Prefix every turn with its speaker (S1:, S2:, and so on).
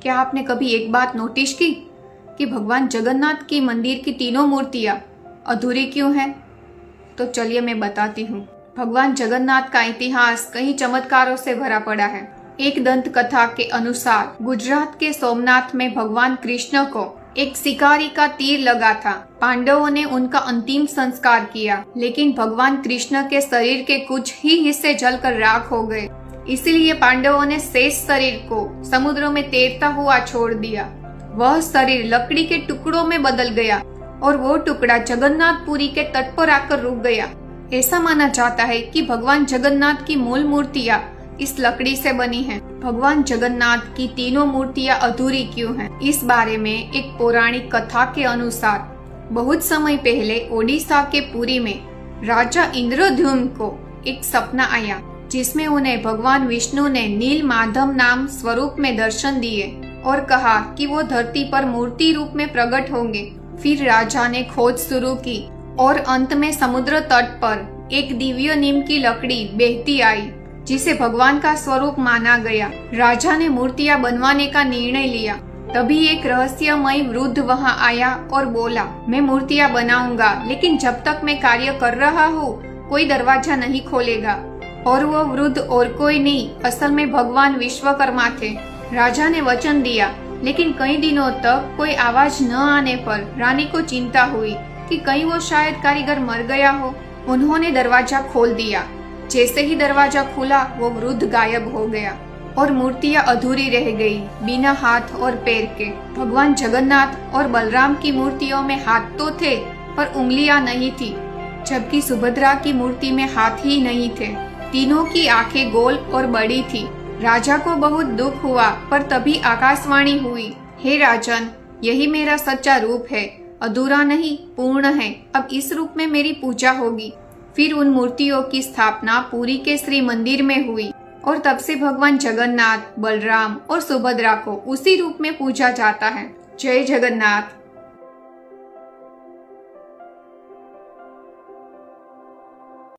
S1: क्या आपने कभी एक बात नोटिस की कि भगवान जगन्नाथ की मंदिर की तीनों मूर्तियां अधूरी क्यों हैं? तो चलिए मैं बताती हूँ। भगवान जगन्नाथ का इतिहास कई चमत्कारों से भरा पड़ा है। एक दंत कथा के अनुसार गुजरात के सोमनाथ में भगवान कृष्ण को एक शिकारी का तीर लगा था। पांडवों ने उनका अंतिम संस्कार किया, लेकिन भगवान कृष्ण के शरीर के कुछ ही हिस्से जलकर राख हो गए। इसलिए पांडवों ने शेष शरीर को समुद्र में तैरता हुआ छोड़ दिया। वह शरीर लकड़ी के टुकड़ों में बदल गया और वो टुकड़ा जगन्नाथपुरी के तट पर आकर रुक गया। ऐसा माना जाता है कि भगवान जगन्नाथ की मूल मूर्तियां इस लकड़ी से बनी हैं। भगवान जगन्नाथ की तीनों मूर्तियां अधूरी क्यों हैं? इस बारे में एक पौराणिक कथा के अनुसार बहुत समय पहले ओडिशा के पुरी में राजा इंद्रद्युम्न को एक सपना आया, जिसमें उन्हें भगवान विष्णु ने नील माधव नाम स्वरूप में दर्शन दिए और कहा कि वो धरती पर मूर्ति रूप में प्रकट होंगे। फिर राजा ने खोज शुरू की और अंत में समुद्र तट पर एक दिव्य नीम की लकड़ी बहती आई, जिसे भगवान का स्वरूप माना गया। राजा ने मूर्तियां बनवाने का निर्णय लिया। तभी एक रहस्यमय वृद्ध वहां आया और बोला, मैं मूर्तियां बनाऊंगा, लेकिन जब तक मैं कार्य कर रहा हूँ कोई दरवाजा नहीं खोलेगा। और वो वृद्ध और कोई नहीं, असल में भगवान विश्वकर्मा थे। राजा ने वचन दिया, लेकिन कई दिनों तक कोई आवाज न आने पर रानी को चिंता हुई कि कहीं वो शायद कारीगर मर गया हो। उन्होंने दरवाजा खोल दिया। जैसे ही दरवाजा खुला वो वृद्ध गायब हो गया और मूर्तियां अधूरी रह गई, बिना हाथ और पैर के। भगवान जगन्नाथ और बलराम की मूर्तियों में हाथ तो थे पर उंगलियां नहीं थी, जबकि सुभद्रा की मूर्ति में हाथ ही नहीं थे। तीनों की आंखें गोल और बड़ी थी। राजा को बहुत दुख हुआ, पर तभी आकाशवाणी हुई, हे राजन, यही मेरा सच्चा रूप है, अधूरा नहीं पूर्ण है। अब इस रूप में मेरी पूजा होगी। फिर उन मूर्तियों की स्थापना पुरी के श्री मंदिर में हुई और तब से भगवान जगन्नाथ, बलराम और सुभद्रा को उसी रूप में पूजा जाता है। जय जगन्नाथ।